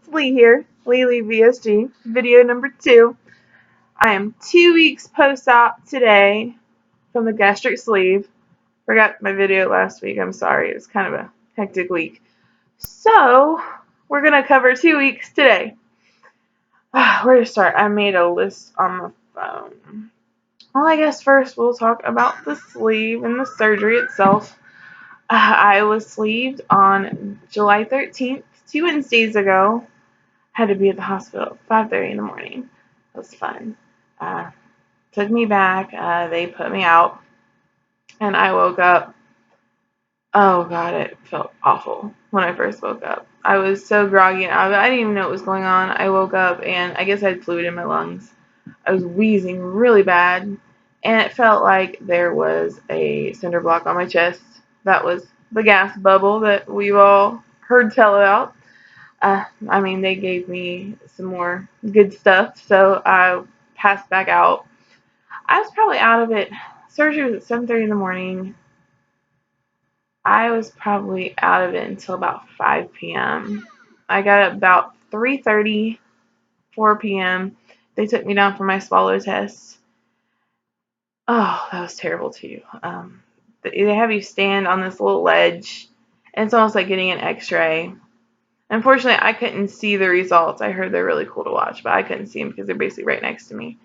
It's Lee here, Lee VSG, video number 2. I am 2 weeks post-op today from the gastric sleeve. Forgot my video last week, I'm sorry, it was kind of a hectic week. So, we're going to cover 2 weeks today. Where to start? I made a list on the phone. Well, I guess first we'll talk about the sleeve and the surgery itself. I was sleeved on July 13th, 2 Wednesdays ago. Had to be at the hospital at 5:30 in the morning. It was fun. Took me back. They put me out, and I woke up. Oh God, it felt awful when I first woke up. I was so groggy. I didn't even know what was going on. I woke up, and I guess I had fluid in my lungs. I was wheezing really bad, and it felt like there was a cinder block on my chest. That was the gas bubble that we've all heard tell about. They gave me some more good stuff, so I passed back out. I was probably out of it. Surgery was at 7:30 in the morning. I was probably out of it until about 5 p.m. I got up about 3:30, 4 p.m. They took me down for my swallow test. Oh, that was terrible too. They have you stand on this little ledge, and it's almost like getting an X-ray. Unfortunately, I couldn't see the results. I heard they're really cool to watch, but I couldn't see them because they're basically right next to me.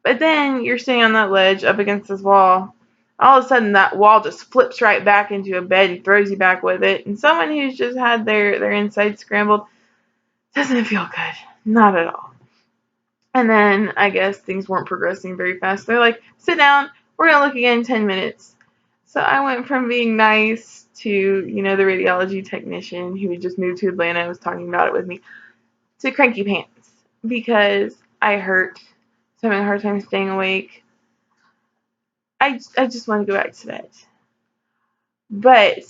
But then you're sitting on that ledge up against this wall. All of a sudden, that wall just flips right back into a bed and throws you back with it. And someone who's just had their insides scrambled doesn't feel good. Not at all. And then I guess things weren't progressing very fast. They're like, sit down. We're going to look again in 10 minutes. So I went from being nice to, the radiology technician who had just moved to Atlanta and was talking about it with me, to cranky pants because I hurt. So I'm having a hard time staying awake. I just want to go back to bed. But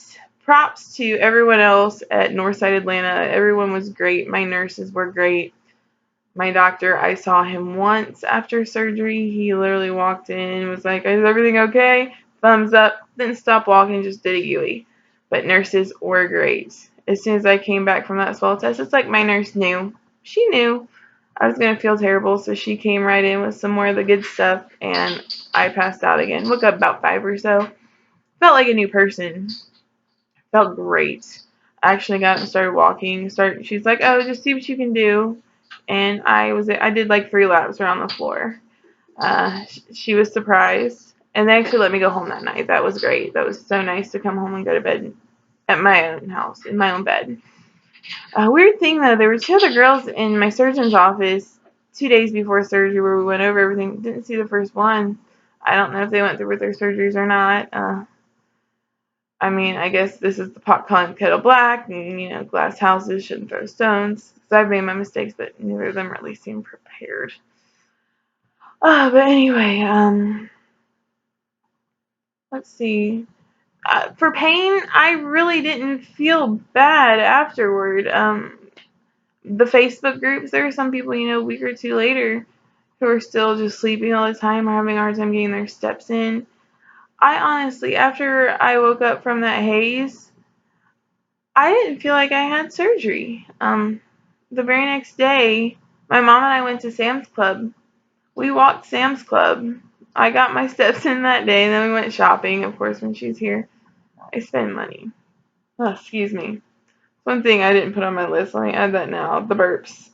props to everyone else at Northside Atlanta. Everyone was great. My nurses were great. My doctor, I saw him once after surgery. He literally walked in and was like, is everything okay? Thumbs up. Didn't stop walking, just did a Yui. But nurses were great. As soon as I came back from that swallow test, it's like my nurse knew. She knew I was going to feel terrible, so she came right in with some more of the good stuff, and I passed out again. Woke up about 5 or so. Felt like a new person. Felt great. I actually got up and started walking. She's like, oh, just see what you can do. And I did like 3 laps around the floor. She was surprised. And they actually let me go home that night. That was great. That was so nice to come home and go to bed at my own house, in my own bed. Weird thing though, there were 2 other girls in my surgeon's office 2 days before surgery where we went over everything. Didn't see the first one. I don't know if they went through with their surgeries or not. I guess this is the pot calling kettle black, and glass houses shouldn't throw stones. So I've made my mistakes, but neither of them really seem prepared. But anyway, let's see. For pain, I really didn't feel bad afterward. The Facebook groups, there are some people, a week or 2 later who are still just sleeping all the time or having a hard time getting their steps in. I honestly, after I woke up from that haze, I didn't feel like I had surgery. The very next day, my mom and I went to Sam's Club. We walked Sam's Club. I got my steps in that day, and then we went shopping. Of course, when she's here, I spend money. Oh, excuse me. One thing I didn't put on my list, let me add that now, the burps.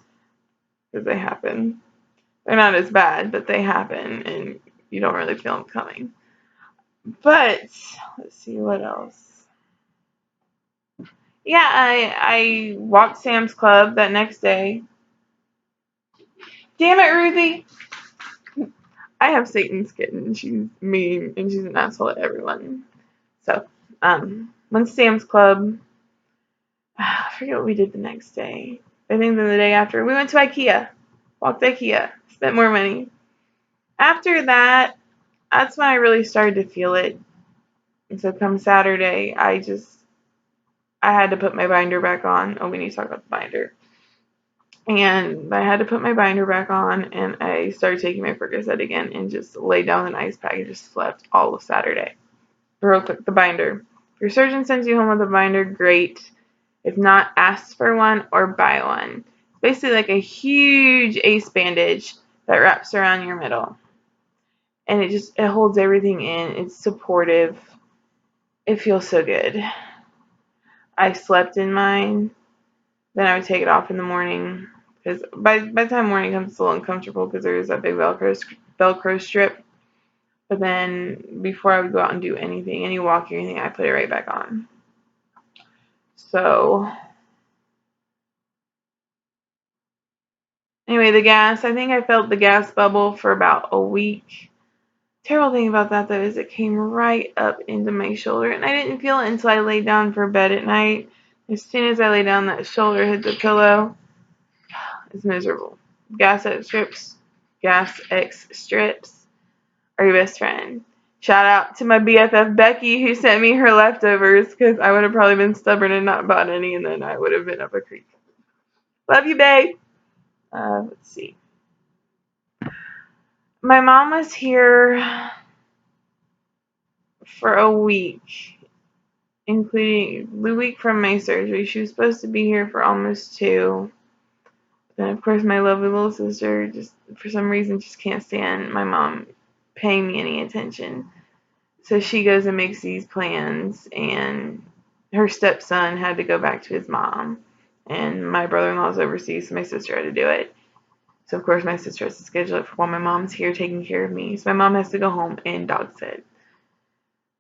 Because they happen. They're not as bad, but they happen, and you don't really feel them coming. But, let's see, what else? Yeah, I walked Sam's Club that next day. Damn it, Ruthie! I have Satan's kitten. She's mean, and she's an asshole to everyone. So, went to Sam's Club. I forget what we did the next day. I think then the day after, we went to IKEA. Walked to IKEA. Spent more money. After that, that's when I really started to feel it. And so come Saturday, I had to put my binder back on. Oh, we need to talk about the binder. And I had to put my binder back on, and I started taking my Percocet again and just laid down an ice pack and just slept all of Saturday. Real quick, the binder. If your surgeon sends you home with a binder, great. If not, ask for one or buy one. It's basically like a huge ace bandage that wraps around your middle. And it holds everything in. It's supportive. It feels so good. I slept in mine. Then I would take it off in the morning. Because by the time morning comes, it's a little uncomfortable because there is that big Velcro strip. But then before I would go out and do anything, any walking or anything, I put it right back on. So anyway, the gas, I think I felt the gas bubble for about a week. Terrible thing about that though is it came right up into my shoulder, and I didn't feel it until I laid down for bed at night. As soon as I lay down, that shoulder hit the pillow. It's miserable. Gas X strips are your best friend. Shout out to my BFF Becky who sent me her leftovers because I would have probably been stubborn and not bought any, and then I would have been up a creek. Love you, babe. Let's see. My mom was here for a week, including the week from my surgery. She was supposed to be here for almost 2. Then, of course, my lovely little sister just, for some reason, just can't stand my mom paying me any attention. So she goes and makes these plans, and her stepson had to go back to his mom. And my brother-in-law's overseas, so my sister had to do it. So, of course, my sister has to schedule it for while my mom's here taking care of me. So my mom has to go home and dog sit.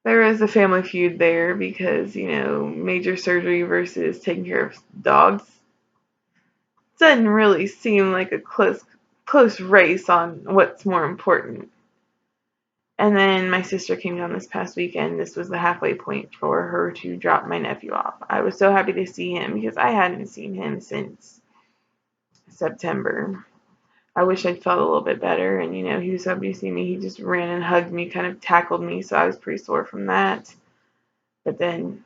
There is a family feud there because, major surgery versus taking care of dogs doesn't really seem like a close race on what's more important. And then my sister came down this past weekend. This was the halfway point for her to drop my nephew off. I was so happy to see him because I hadn't seen him since September. I wish I'd felt a little bit better. And, he was happy to see me. He just ran and hugged me, kind of tackled me. So I was pretty sore from that. But then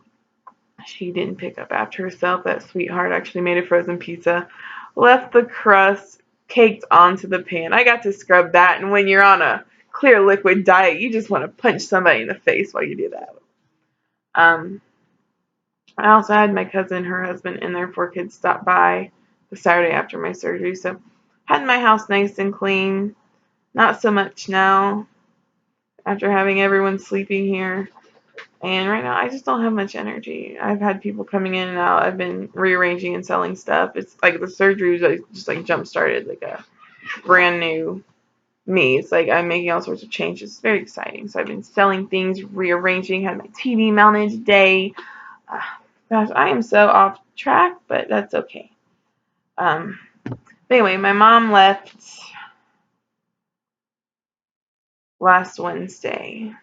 she didn't pick up after herself. That sweetheart actually made a frozen pizza, left the crust caked onto the pan. I got to scrub that. And when you're on a clear liquid diet, you just want to punch somebody in the face while you do that. I also had my cousin, her husband, and their 4 kids stop by the Saturday after my surgery. So had my house nice and clean. Not so much now after having everyone sleeping here. And right now, I just don't have much energy. I've had people coming in and out. I've been rearranging and selling stuff. It's like the surgery was just like jump started, like a brand new me. It's like I'm making all sorts of changes. It's very exciting. So I've been selling things, rearranging, had my TV mounted today. Gosh, I am so off track, but that's okay. But anyway, my mom left last Wednesday.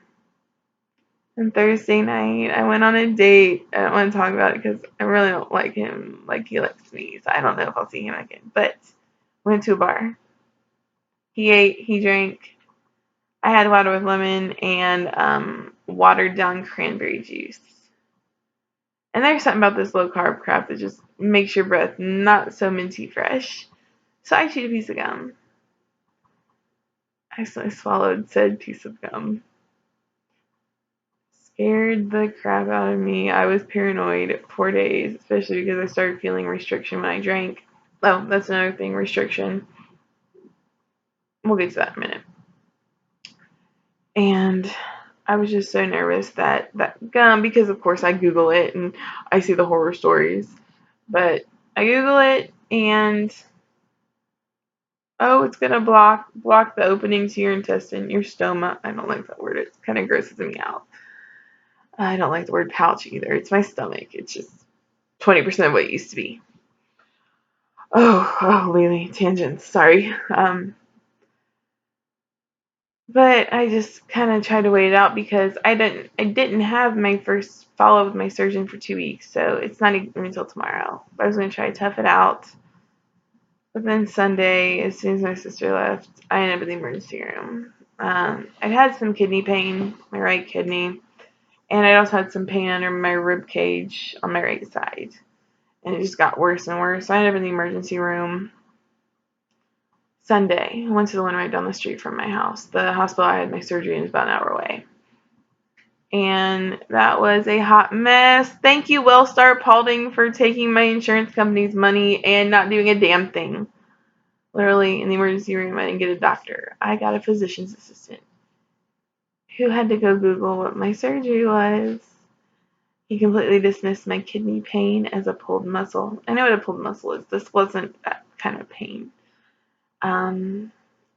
And Thursday night, I went on a date. I don't want to talk about it because I really don't like him like he likes me. So I don't know if I'll see him again. But went to a bar. He ate, he drank. I had water with lemon and watered down cranberry juice. And there's something about this low carb crap that just makes your breath not so minty fresh. So I chewed a piece of gum. I swallowed said piece of gum. Scared the crap out of me. I was paranoid for days, especially because I started feeling restriction when I drank. Oh, that's another thing, restriction. We'll get to that in a minute. And I was just so nervous that gum, because of course I Google it and I see the horror stories. But I Google it and it's gonna block the opening to your intestine, your stoma. I don't like that word. It kind of grosses me out. I don't like the word pouch either. It's my stomach. It's just 20% of what it used to be. Oh, Lily, tangents. Sorry. But I just kind of tried to wait it out because I didn't have my first follow with my surgeon for 2 weeks, so it's not even until tomorrow. I was gonna try to tough it out. But then Sunday, as soon as my sister left, I ended up in the emergency room. I'd had some kidney pain, my right kidney, and I also had some pain under my rib cage on my right side. And it just got worse and worse. I ended up in the emergency room Sunday. I went to the one right down the street from my house. The hospital I had my surgery in is about an hour away. and that was a hot mess. Thank you, Wellstar Paulding, for taking my insurance company's money and not doing a damn thing. Literally, in the emergency room, I didn't get a doctor. I got a physician's assistant who had to go Google what my surgery was. He completely dismissed my kidney pain as a pulled muscle. I know what a pulled muscle is. This wasn't that kind of pain. And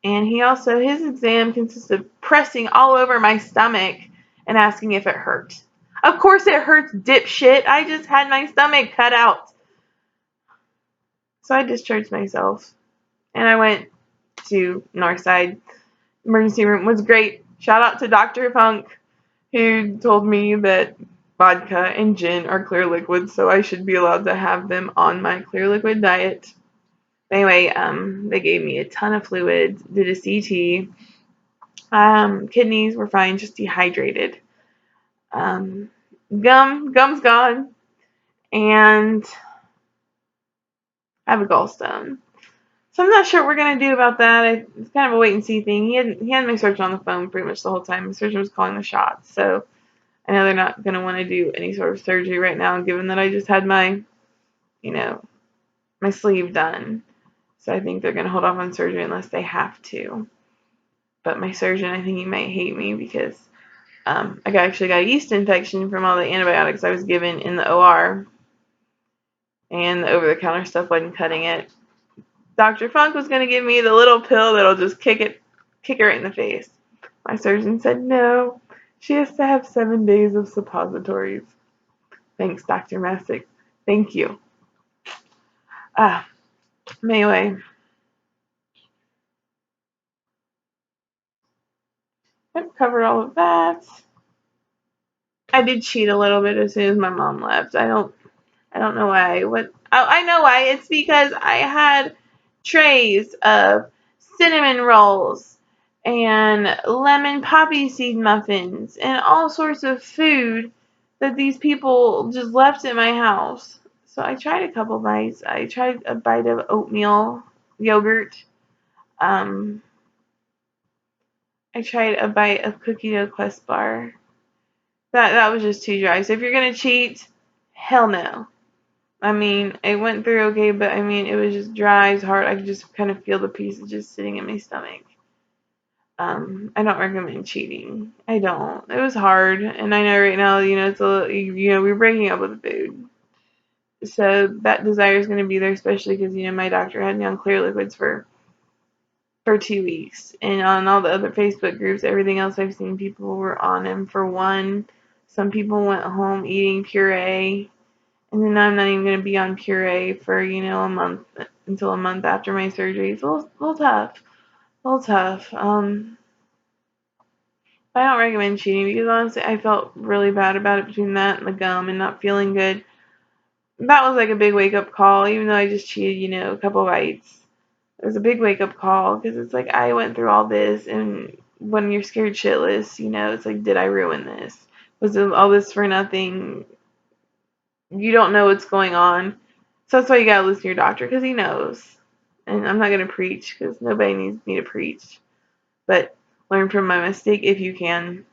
his exam consists of pressing all over my stomach and asking if it hurt. Of course it hurts, dipshit. I just had my stomach cut out. So I discharged myself. And I went to Northside. Emergency room was great. Shout out to Dr. Funk, who told me that vodka and gin are clear liquids, so I should be allowed to have them on my clear liquid diet. Anyway, they gave me a ton of fluids, did a CT. Kidneys were fine, just dehydrated. Gum's gone, and I have a gallstone. So I'm not sure what we're gonna do about that. It's kind of a wait and see thing. He had my surgeon on the phone pretty much the whole time. My surgeon was calling the shots, so I know they're not gonna want to do any sort of surgery right now, given that I just had my sleeve done. So I think they're gonna hold off on surgery unless they have to. But my surgeon, I think he might hate me because I actually got a yeast infection from all the antibiotics I was given in the OR, and the over-the-counter stuff wasn't cutting it. Dr. Funk was going to give me the little pill that'll just kick it right in the face. My surgeon said no. She has to have 7 days of suppositories. Thanks, Dr. Messick. Thank you. Anyway. I've covered all of that. I did cheat a little bit as soon as my mom left. I don't know why. I know why. It's because I had trays of cinnamon rolls and lemon poppy seed muffins and all sorts of food that these people just left at my house. So I tried a couple bites. I tried a bite of oatmeal yogurt. I tried a bite of cookie dough Quest bar. That was just too dry. So if you're gonna cheat, hell no. I mean, it went through okay, but I mean, it was just dry as hard. I could just kind of feel the pieces just sitting in my stomach. I don't recommend cheating. I don't. It was hard, and I know right now, it's a little, we're breaking up with the food. So that desire is going to be there, especially because, my doctor had me on clear liquids for 2 weeks. And on all the other Facebook groups, everything else I've seen, people were on him for one. Some people went home eating puree. And then I'm not even going to be on puree for, a month, until a month after my surgery. It's a little tough. A little tough. I don't recommend cheating because honestly, I felt really bad about it between that and the gum and not feeling good. That was like a big wake up call, even though I just cheated, a couple bites. It was a big wake up call because it's like I went through all this, and when you're scared shitless, it's like, did I ruin this? Was all this for nothing? You don't know what's going on. So that's why you gotta listen to your doctor, because he knows. And I'm not gonna preach because nobody needs me to preach. But learn from my mistake if you can.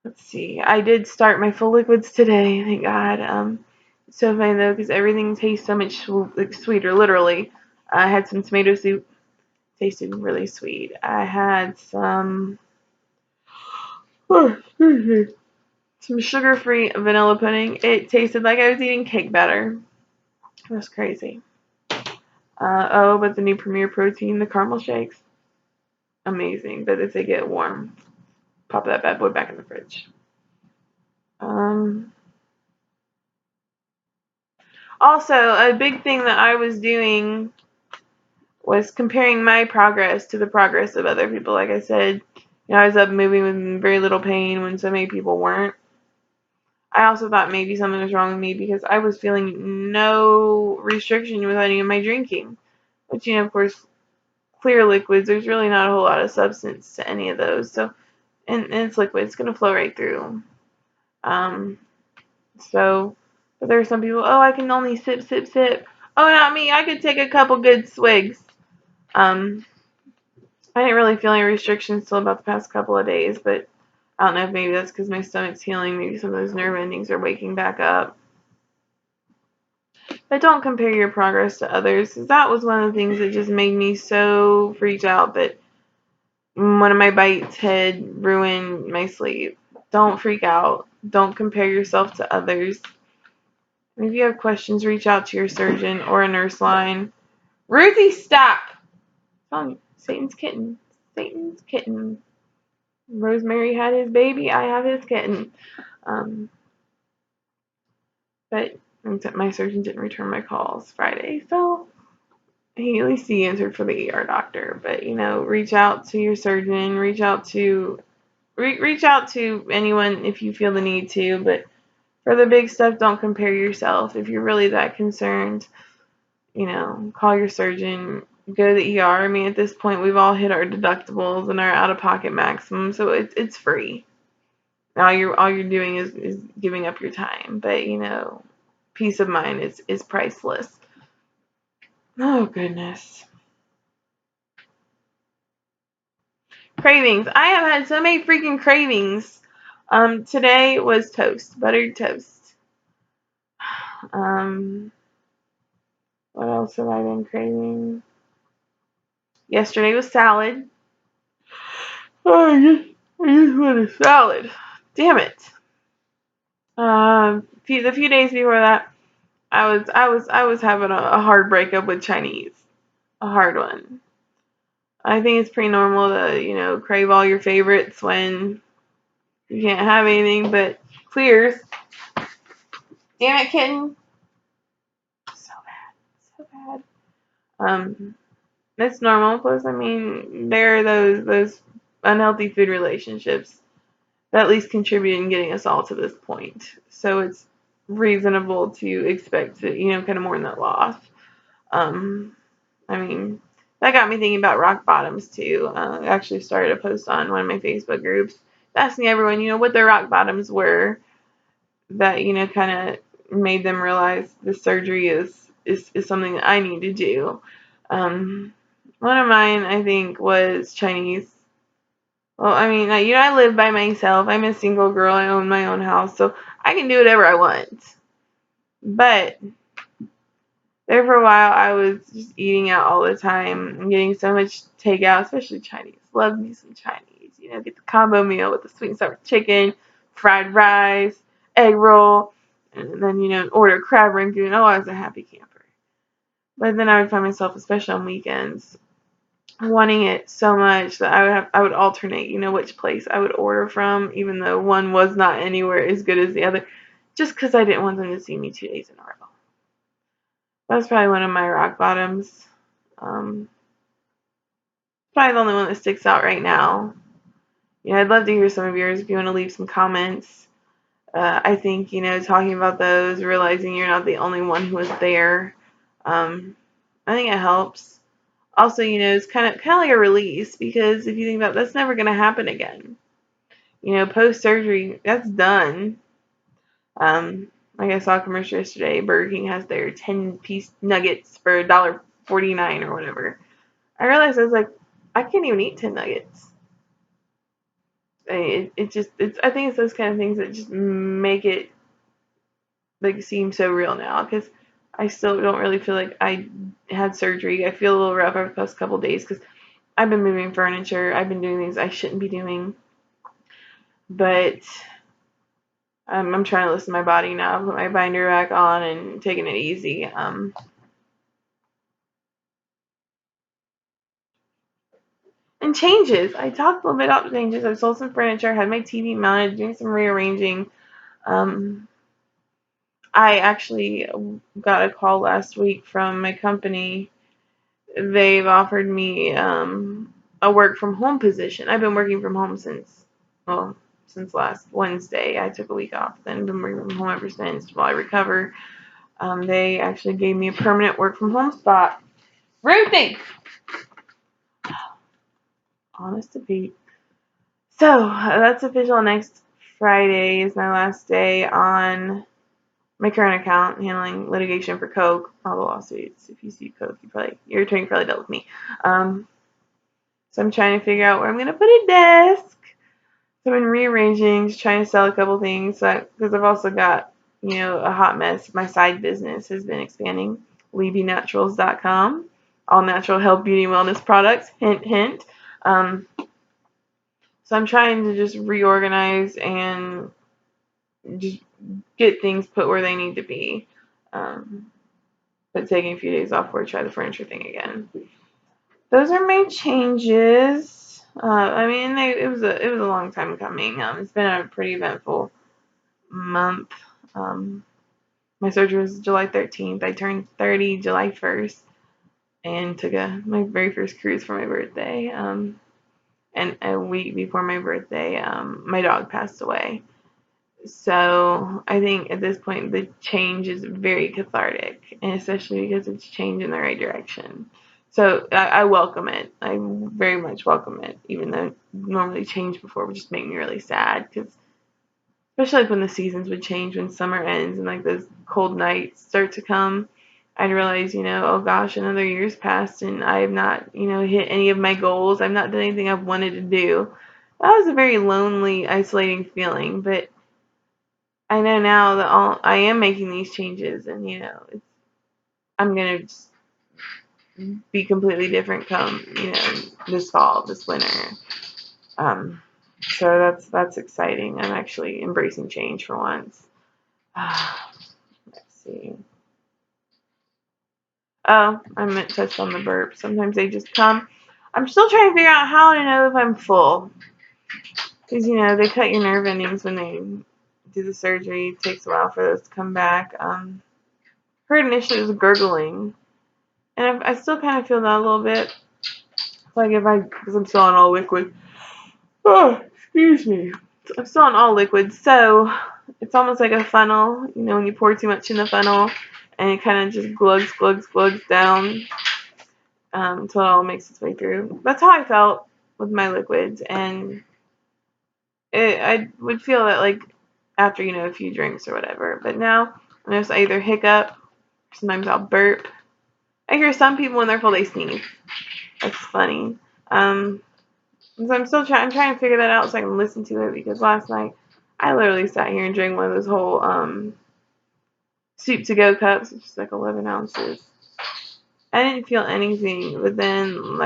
Let's see. I did start my full liquids today, thank God. It's so funny though, because everything tastes so much sweeter, literally. I had some tomato soup. Tasted really sweet. I had some sugar-free vanilla pudding. It tasted like I was eating cake batter. It was crazy. But the new Premier Protein, the caramel shakes, amazing. But if they get warm, pop that bad boy back in the fridge. Also, a big thing that I was doing was comparing my progress to the progress of other people. Like I said, I was up moving with very little pain when so many people weren't. I also thought maybe something was wrong with me because I was feeling no restriction with any of my drinking. Which, of course, clear liquids, there's really not a whole lot of substance to any of those. So, and it's liquid, it's going to flow right through. But there are some people, I can only sip, sip, sip. Oh, not me, I could take a couple good swigs. I didn't really feel any restrictions till about the past couple of days, but I don't know if maybe that's because my stomach's healing. Maybe some of those nerve endings are waking back up. But don't compare your progress to others, because that was one of the things that just made me so freaked out that one of my bites had ruined my sleep. Don't freak out. Don't compare yourself to others. If you have questions, reach out to your surgeon or a nurse line. Ruthie, stop! Satan's kitten. Satan's kitten. Rosemary had his baby. I have his kitten. But my surgeon didn't return my calls Friday, so at least he answered for the ER doctor. But reach out to your surgeon. Reach out to anyone if you feel the need to. But for the big stuff, don't compare yourself. If you're really that concerned, call your surgeon. Go to the ER. I mean, at this point, we've all hit our deductibles and our out-of-pocket maximum, so it's free. All you're doing is giving up your time, but peace of mind is priceless. Oh goodness. Cravings. I have had so many freaking cravings. Today was toast, buttered toast. What else have I been craving? Yesterday was salad. Oh, I just want a salad. Damn it. The few days before that, I was having a hard breakup with Chinese, a hard one. I think it's pretty normal to crave all your favorites when you can't have anything but clears. Damn it, kitten. So bad, so bad. It's normal. Plus, I mean, there are those unhealthy food relationships that at least contribute in getting us all to this point. So it's reasonable to expect to kind of mourn that loss. I mean, that got me thinking about rock bottoms too. I actually started a post on one of my Facebook groups asking everyone, what their rock bottoms were that, kind of made them realize the surgery is something that I need to do. One of mine, I think, was Chinese. Well, I mean, I live by myself. I'm a single girl. I own my own house, so I can do whatever I want. But there for a while, I was just eating out all the time and getting so much takeout, especially Chinese. Love me some Chinese. Get the combo meal with the sweet and sour chicken, fried rice, egg roll, and then, order crab rangoon. Oh, I was a happy camper. But then I would find myself, especially on weekends, wanting it so much that I would alternate, which place I would order from, even though one was not anywhere as good as the other, just because I didn't want them to see me 2 days in a row. That's probably one of my rock bottoms. Probably the only one that sticks out right now. I'd love to hear some of yours if you want to leave some comments. I think, talking about those, realizing you're not the only one who was there, I think it helps. Also, it's kind of like a release, because if you think about it, that's never going to happen again. Post-surgery, that's done. Like I saw a commercial yesterday, Burger King has their 10-piece nuggets for $1.49 or whatever. I realized I was like, I can't even eat 10 nuggets. I think it's those kind of things that just make it like seem so real now, because I still don't really feel like I had surgery. I feel a little rough over the past couple days because I've been moving furniture. I've been doing things I shouldn't be doing. But I'm trying to listen to my body now, put my binder back on and taking it easy. And changes. I talked a little bit about changes. I sold some furniture, had my TV mounted, doing some rearranging. I actually got a call last week from my company. They've offered me a work from home position. I've been working from home since last Wednesday. I took a week off, then been working from home ever since while I recover. They actually gave me a permanent work from home spot. Ruthie! Honest to Pete. So, that's official. Next Friday is my last day on my current account, handling litigation for Coke, all the lawsuits. If you see Coke, your attorney probably dealt with me. So I'm trying to figure out where I'm going to put a desk. So I've been rearranging, just trying to sell a couple things. Because I've also got, a hot mess. My side business has been expanding. LevyNaturals.com. All natural health, beauty, wellness products. Hint, hint. So I'm trying to just reorganize and just get things put where they need to be. But taking a few days off before I try the furniture thing again. Those are my changes. It was a long time coming. It's been a pretty eventful month. My surgery was July 13th. I turned 30 July 1st and took my very first cruise for my birthday. And a week before my birthday, my dog passed away. So I think at this point the change is very cathartic, and especially because it's change in the right direction. So I welcome it. I very much welcome it, even though normally change before would just make me really sad. Because especially like when the seasons would change, when summer ends and like those cold nights start to come, I'd realize, oh gosh, another year's passed and I have not, hit any of my goals. I've not done anything I've wanted to do. That was a very lonely, isolating feeling, but I know now that I am making these changes, and I'm gonna just be completely different come this fall, this winter. Um, so that's exciting. I'm actually embracing change for once. Let's see. Oh, I meant to touch on the burp. Sometimes they just come. I'm still trying to figure out how to know if I'm full, because they cut your nerve endings when they do the surgery. It takes a while for those to come back. Heard initially it was gurgling. And I still kind of feel that a little bit. Like because I'm still on all liquid. Oh, excuse me. I'm still on all liquid, so it's almost like a funnel. When you pour too much in the funnel, and it kind of just glugs down until it all makes its way through. That's how I felt with my liquids, and I would feel that like after a few drinks or whatever. But now I just either hiccup, sometimes I'll burp. I hear some people when they're full they sneeze. That's funny. So I'm trying to figure that out so I can listen to it, because last night I literally sat here and drank one of those whole soup to go cups, which is like 11 ounces. I didn't feel anything, but then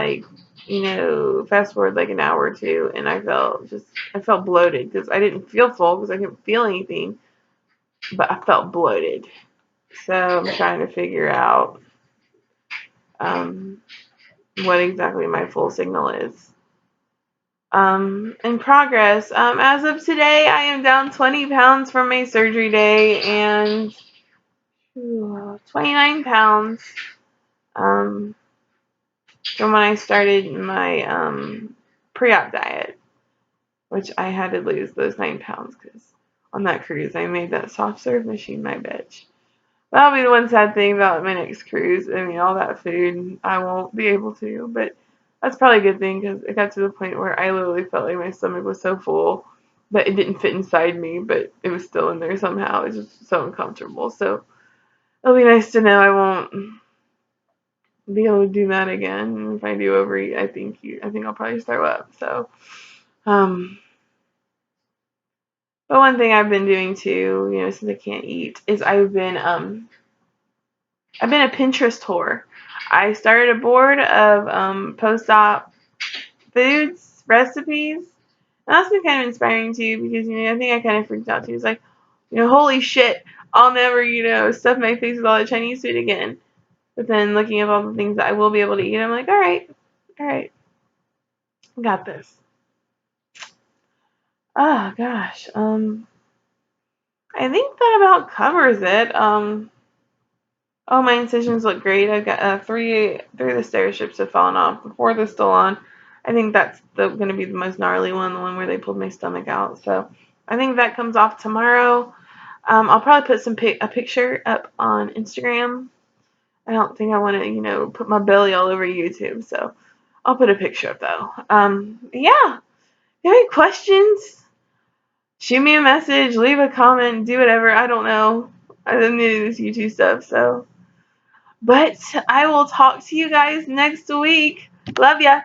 fast forward like an hour or two, and I felt bloated because I didn't feel full because I couldn't feel anything, but I felt bloated. So I'm trying to figure out what exactly my full signal is. In progress. As of today, I am down 20 pounds from my surgery day and 29 pounds from when I started my pre-op diet, which I had to lose those 9 pounds because on that cruise I made that soft serve machine my bitch. That'll be the one sad thing about my next cruise. I mean, all that food I won't be able to, but that's probably a good thing because it got to the point where I literally felt like my stomach was so full that it didn't fit inside me, but it was still in there somehow. It's just so uncomfortable. So it'll be nice to know I won't be able to do that again. And if I do overeat, I think I'll probably throw up. So, but one thing I've been doing too, since I can't eat, is I've been a Pinterest whore. I started a board of post-op foods, recipes, and that's been kind of inspiring too, because I think I kind of freaked out too. It's like, holy shit, I'll never stuff my face with all the Chinese food again. But then looking at all the things that I will be able to eat, I'm like, all right, I got this. Oh gosh, I think that about covers it. Oh, my incisions look great. I've got three of the stair strips have fallen off. The fourth is still on. I think that's going to be the most gnarly one, the one where they pulled my stomach out. So I think that comes off tomorrow. I'll probably put a picture up on Instagram. I don't think I want to, put my belly all over YouTube. So I'll put a picture up though. Yeah. If you have any questions, shoot me a message, leave a comment, do whatever. I don't know. I'm new to this YouTube stuff, so. But I will talk to you guys next week. Love ya.